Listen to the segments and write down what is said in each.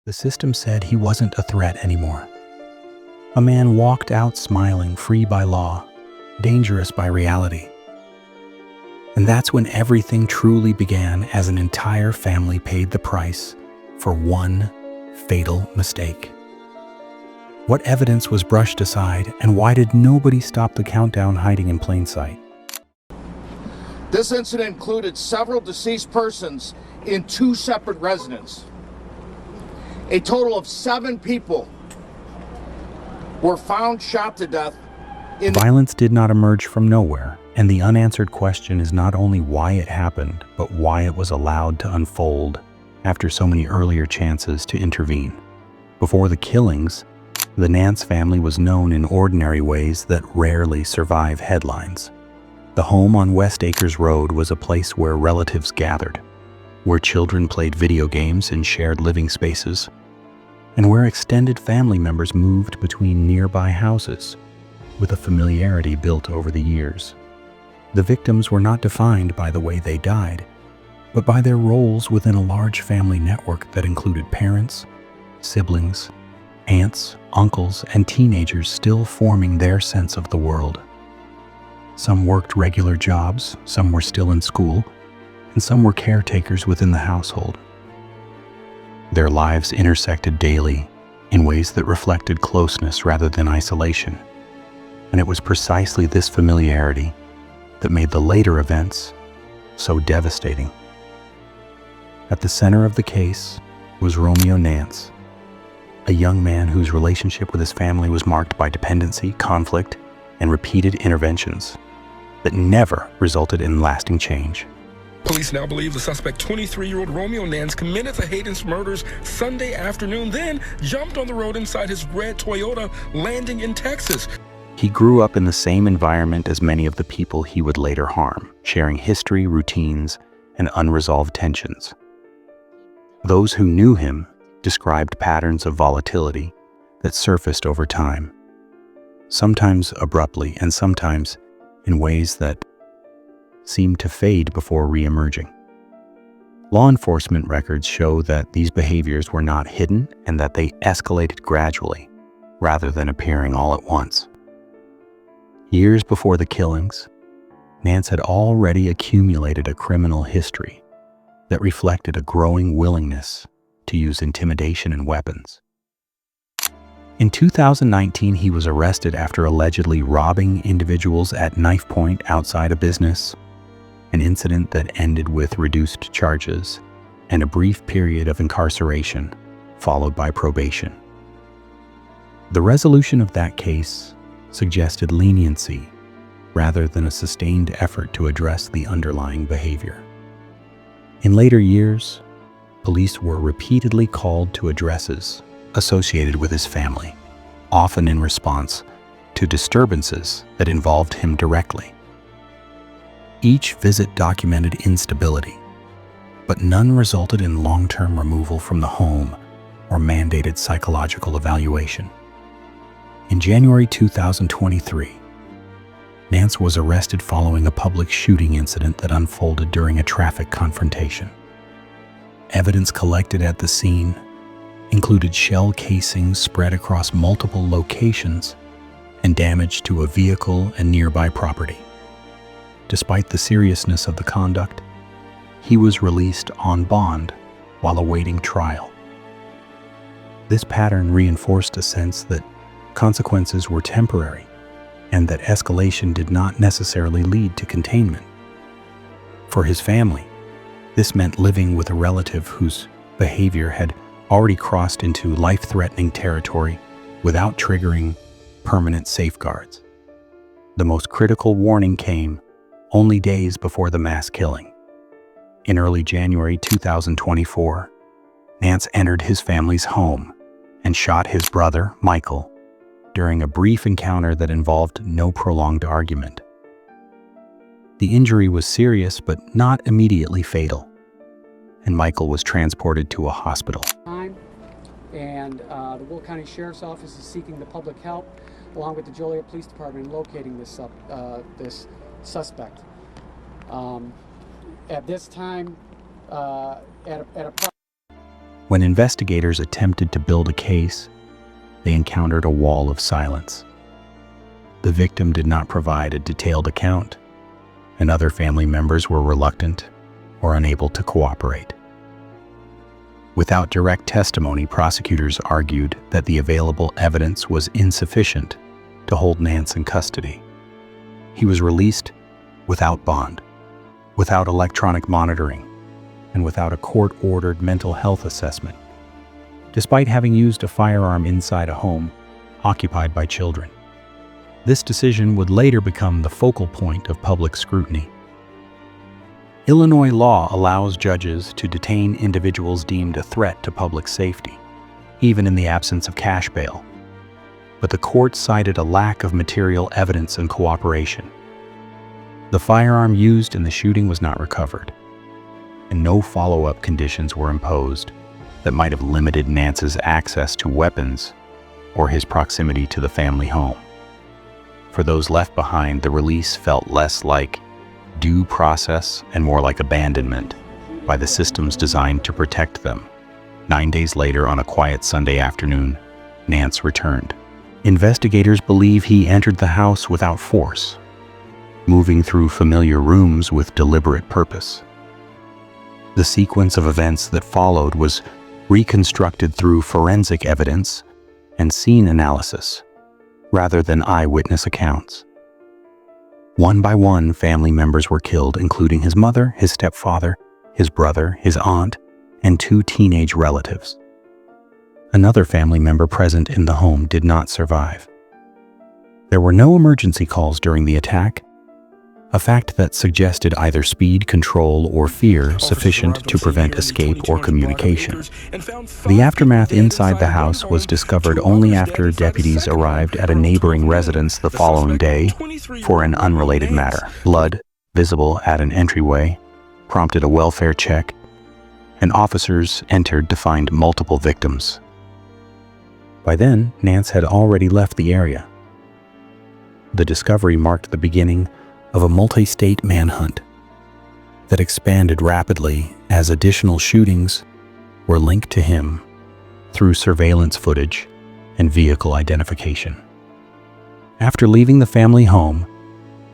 The system said he wasn't a threat anymore. A man walked out smiling, free by law, dangerous by reality. And that's when everything truly began, as an entire family paid the price for one fatal mistake. What evidence was brushed aside, and why did nobody stop the countdown hiding in plain sight? This incident included several deceased persons in 2 separate residences. A total of 7 people were found shot to death. Violence did not emerge from nowhere, and the unanswered question is not only why it happened, but why it was allowed to unfold after so many earlier chances to intervene. Before the killings, the Nance family was known in ordinary ways that rarely survive headlines. The home on West Acres Road was a place where relatives gathered, where children played video games in shared living spaces, and where extended family members moved between nearby houses, with a familiarity built over the years. The victims were not defined by the way they died, but by their roles within a large family network that included parents, siblings, aunts, uncles, and teenagers still forming their sense of the world. Some worked regular jobs, some were still in school, and some were caretakers within the household. Their lives intersected daily in ways that reflected closeness rather than isolation. And it was precisely this familiarity that made the later events so devastating. At the center of the case was Romeo Nance, a young man whose relationship with his family was marked by dependency, conflict, and repeated interventions that never resulted in lasting change. Police now believe the suspect, 23-year-old Romeo Nance, committed the Hayden's murders Sunday afternoon, then jumped on the road inside his red Toyota, landing in Texas. He grew up in the same environment as many of the people he would later harm, sharing history, routines, and unresolved tensions. Those who knew him described patterns of volatility that surfaced over time, sometimes abruptly and sometimes in ways that seemed to fade before re-emerging. Law enforcement records show that these behaviors were not hidden and that they escalated gradually, rather than appearing all at once. Years before the killings, Nance had already accumulated a criminal history that reflected a growing willingness to use intimidation and weapons. In 2019, he was arrested after allegedly robbing individuals at knife point outside a business, an incident that ended with reduced charges and a brief period of incarceration, followed by probation. The resolution of that case suggested leniency rather than a sustained effort to address the underlying behavior. In later years, police were repeatedly called to addresses associated with his family, often in response to disturbances that involved him directly. Each visit documented instability, but none resulted in long-term removal from the home or mandated psychological evaluation. In January 2023, Nance was arrested following a public shooting incident that unfolded during a traffic confrontation. Evidence collected at the scene included shell casings spread across multiple locations and damage to a vehicle and nearby property. Despite the seriousness of the conduct, he was released on bond while awaiting trial. This pattern reinforced a sense that consequences were temporary and that escalation did not necessarily lead to containment. For his family, this meant living with a relative whose behavior had already crossed into life-threatening territory without triggering permanent safeguards. The most critical warning came only days before the mass killing. In early January 2024, Nance entered his family's home and shot his brother, Michael, during a brief encounter that involved no prolonged argument. The injury was serious but not immediately fatal, and Michael was transported to a hospital. And the Will County Sheriff's Office is seeking the public help, along with the Joliet Police Department, in locating this suspect. At this time, When investigators attempted to build a case, they encountered a wall of silence. The victim did not provide a detailed account, and other family members were reluctant or unable to cooperate. Without direct testimony, prosecutors argued that the available evidence was insufficient to hold Nance in custody. He was released without bond, without electronic monitoring, and without a court-ordered mental health assessment, despite having used a firearm inside a home occupied by children. This decision would later become the focal point of public scrutiny. Illinois law allows judges to detain individuals deemed a threat to public safety, even in the absence of cash bail. But the court cited a lack of material evidence and cooperation. The firearm used in the shooting was not recovered, and no follow-up conditions were imposed that might have limited Nance's access to weapons or his proximity to the family home. For those left behind, the release felt less like due process and more like abandonment by the systems designed to protect them. 9 days later, on a quiet Sunday afternoon, Nance returned. Investigators believe he entered the house without force, moving through familiar rooms with deliberate purpose. The sequence of events that followed was reconstructed through forensic evidence and scene analysis, rather than eyewitness accounts. One by one, family members were killed, including his mother, his stepfather, his brother, his aunt, and 2 teenage relatives. Another family member present in the home did not survive. There were no emergency calls during the attack, a fact that suggested either speed, control, or fear sufficient to prevent escape or communication. The aftermath inside the house was discovered only after deputies arrived at a neighboring residence the following day for an unrelated matter. Blood, visible at an entryway, prompted a welfare check, and officers entered to find multiple victims. By then, Nance had already left the area. The discovery marked the beginning of a multi-state manhunt that expanded rapidly as additional shootings were linked to him through surveillance footage and vehicle identification. After leaving the family home,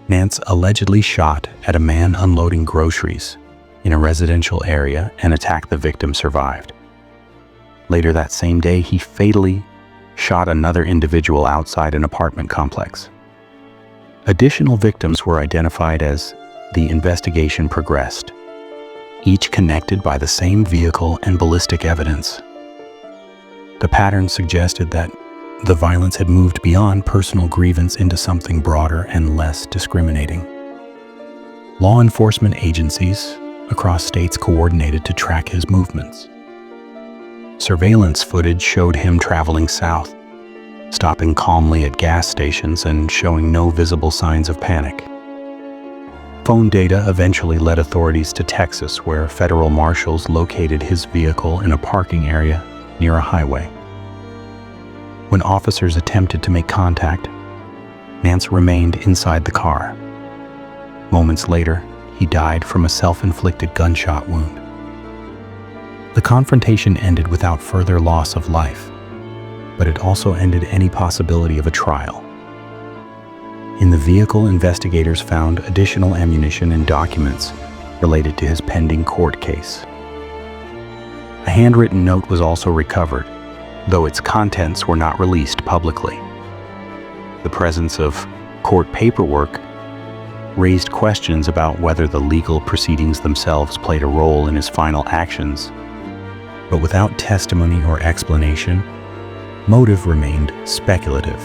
Nance allegedly shot at a man unloading groceries in a residential area and attacked the victim survived. Later that same day, he fatally shot another individual outside an apartment complex. Additional victims were identified as the investigation progressed, each connected by the same vehicle and ballistic evidence. The pattern suggested that the violence had moved beyond personal grievance into something broader and less discriminating. Law enforcement agencies across states coordinated to track his movements. Surveillance footage showed him traveling south, stopping calmly at gas stations and showing no visible signs of panic. Phone data eventually led authorities to Texas, where federal marshals located his vehicle in a parking area near a highway. When officers attempted to make contact, Nance remained inside the car. Moments later, he died from a self-inflicted gunshot wound. The confrontation ended without further loss of life, but it also ended any possibility of a trial. In the vehicle, investigators found additional ammunition and documents related to his pending court case. A handwritten note was also recovered, though its contents were not released publicly. The presence of court paperwork raised questions about whether the legal proceedings themselves played a role in his final actions, but without testimony or explanation, motive remained speculative.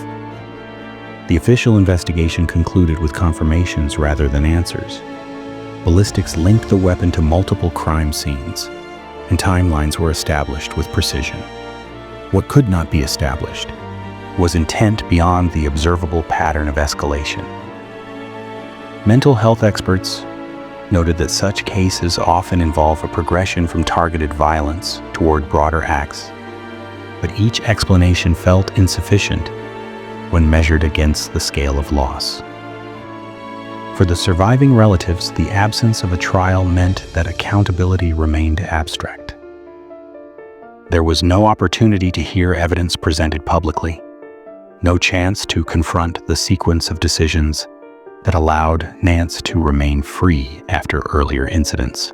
The official investigation concluded with confirmations rather than answers. Ballistics linked the weapon to multiple crime scenes, and timelines were established with precision. What could not be established was intent beyond the observable pattern of escalation. Mental health experts noted that such cases often involve a progression from targeted violence toward broader acts, but each explanation felt insufficient when measured against the scale of loss. For the surviving relatives, the absence of a trial meant that accountability remained abstract. There was no opportunity to hear evidence presented publicly, no chance to confront the sequence of decisions that allowed Nance to remain free after earlier incidents,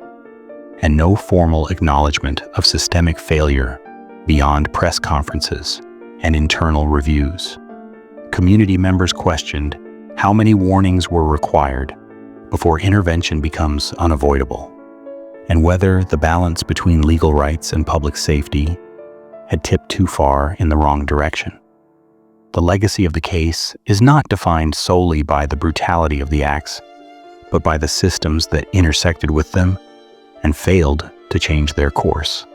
and no formal acknowledgement of systemic failure beyond press conferences and internal reviews. Community members questioned how many warnings were required before intervention becomes unavoidable, and whether the balance between legal rights and public safety had tipped too far in the wrong direction. The legacy of the case is not defined solely by the brutality of the acts, but by the systems that intersected with them and failed to change their course.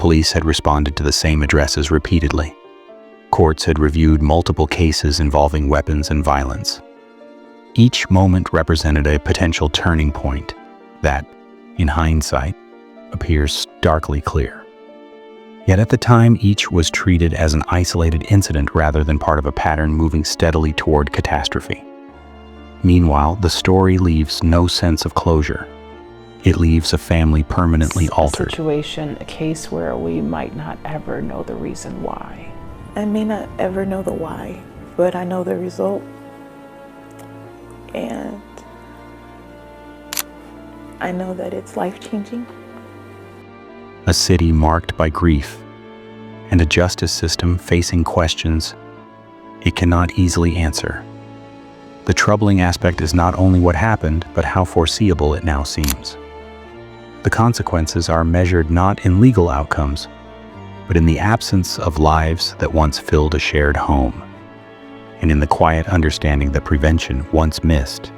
Police had responded to the same addresses repeatedly. Courts had reviewed multiple cases involving weapons and violence. Each moment represented a potential turning point that, in hindsight, appears starkly clear. Yet at the time, each was treated as an isolated incident rather than part of a pattern moving steadily toward catastrophe. Meanwhile, the story leaves no sense of closure. It leaves a family permanently altered. A situation, a case where we might not ever know the reason why. I may not ever know the why, but I know the result. And I know that it's life-changing. A city marked by grief and a justice system facing questions it cannot easily answer. The troubling aspect is not only what happened, but how foreseeable it now seems. The consequences are measured not in legal outcomes, but in the absence of lives that once filled a shared home, and in the quiet understanding that prevention, once missed,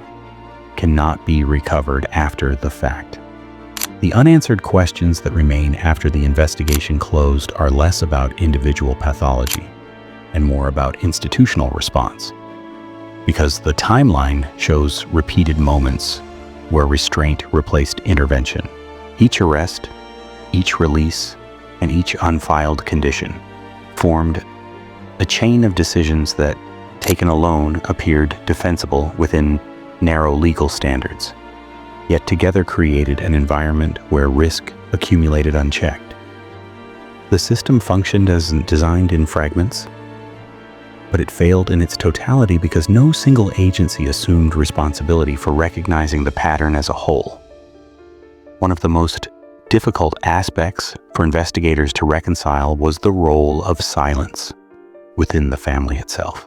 cannot be recovered after the fact. The unanswered questions that remain after the investigation closed are less about individual pathology and more about institutional response, because the timeline shows repeated moments where restraint replaced intervention. Each arrest, each release, and each unfiled condition formed a chain of decisions that, taken alone, appeared defensible within narrow legal standards, yet together created an environment where risk accumulated unchecked. The system functioned as designed in fragments, but it failed in its totality because no single agency assumed responsibility for recognizing the pattern as a whole. One of the most difficult aspects for investigators to reconcile was the role of silence within the family itself.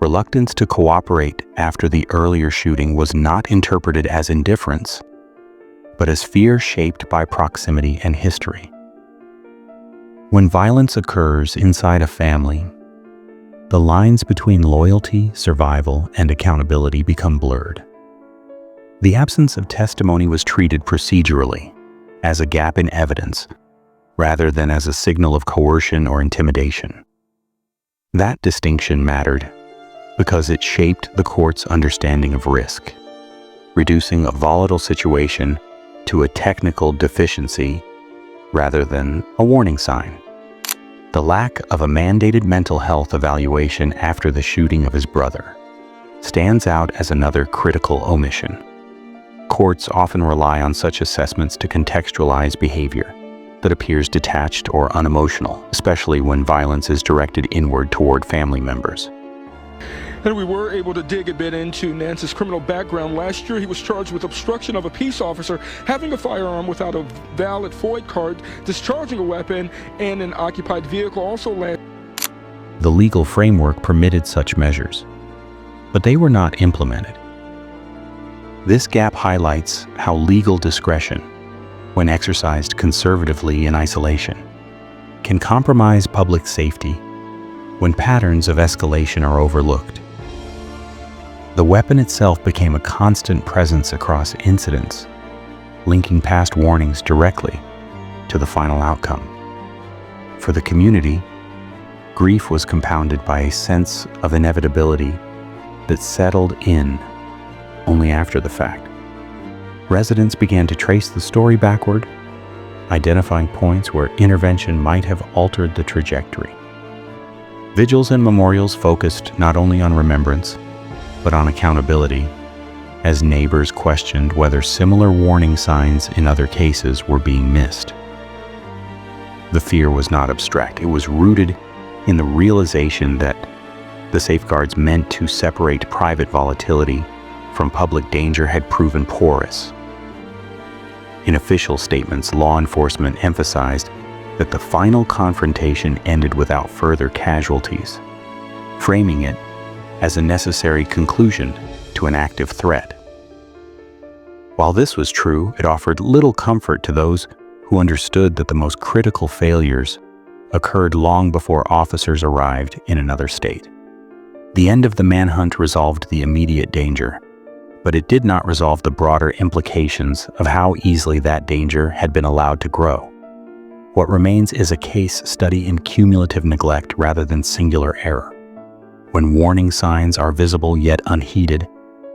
Reluctance to cooperate after the earlier shooting was not interpreted as indifference, but as fear shaped by proximity and history. When violence occurs inside a family, the lines between loyalty, survival, and accountability become blurred. The absence of testimony was treated procedurally, as a gap in evidence, rather than as a signal of coercion or intimidation. That distinction mattered because it shaped the court's understanding of risk, reducing a volatile situation to a technical deficiency rather than a warning sign. The lack of a mandated mental health evaluation after the shooting of his brother stands out as another critical omission. Courts often rely on such assessments to contextualize behavior that appears detached or unemotional, especially when violence is directed inward toward family members. And we were able to dig a bit into Nance's criminal background. Last year, he was charged with obstruction of a peace officer, having a firearm without a valid FOID card, discharging a weapon, and an occupied vehicle. Also The legal framework permitted such measures, but they were not implemented. This gap highlights how legal discretion, when exercised conservatively in isolation, can compromise public safety when patterns of escalation are overlooked. The weapon itself became a constant presence across incidents, linking past warnings directly to the final outcome. For the community, grief was compounded by a sense of inevitability that settled in only after the fact. Residents began to trace the story backward, identifying points where intervention might have altered the trajectory. Vigils and memorials focused not only on remembrance, but on accountability, as neighbors questioned whether similar warning signs in other cases were being missed. The fear was not abstract. It was rooted in the realization that the safeguards meant to separate private volatility from public danger had proven porous. In official statements, law enforcement emphasized that the final confrontation ended without further casualties, framing it as a necessary conclusion to an active threat. While this was true, it offered little comfort to those who understood that the most critical failures occurred long before officers arrived in another state. The end of the manhunt resolved the immediate danger, but it did not resolve the broader implications of how easily that danger had been allowed to grow. What remains is a case study in cumulative neglect rather than singular error. When warning signs are visible yet unheeded,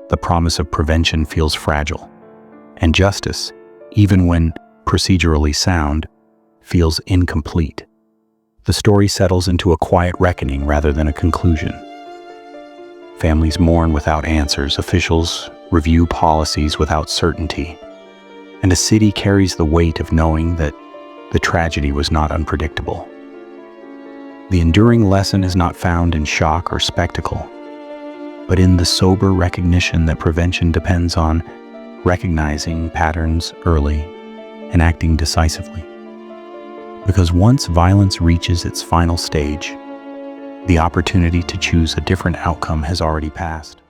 the promise of prevention feels fragile, and justice, even when procedurally sound, feels incomplete. The story settles into a quiet reckoning rather than a conclusion. Families mourn without answers, officials review policies without certainty, and a city carries the weight of knowing that the tragedy was not unpredictable. The enduring lesson is not found in shock or spectacle, but in the sober recognition that prevention depends on recognizing patterns early and acting decisively. Because once violence reaches its final stage, the opportunity to choose a different outcome has already passed.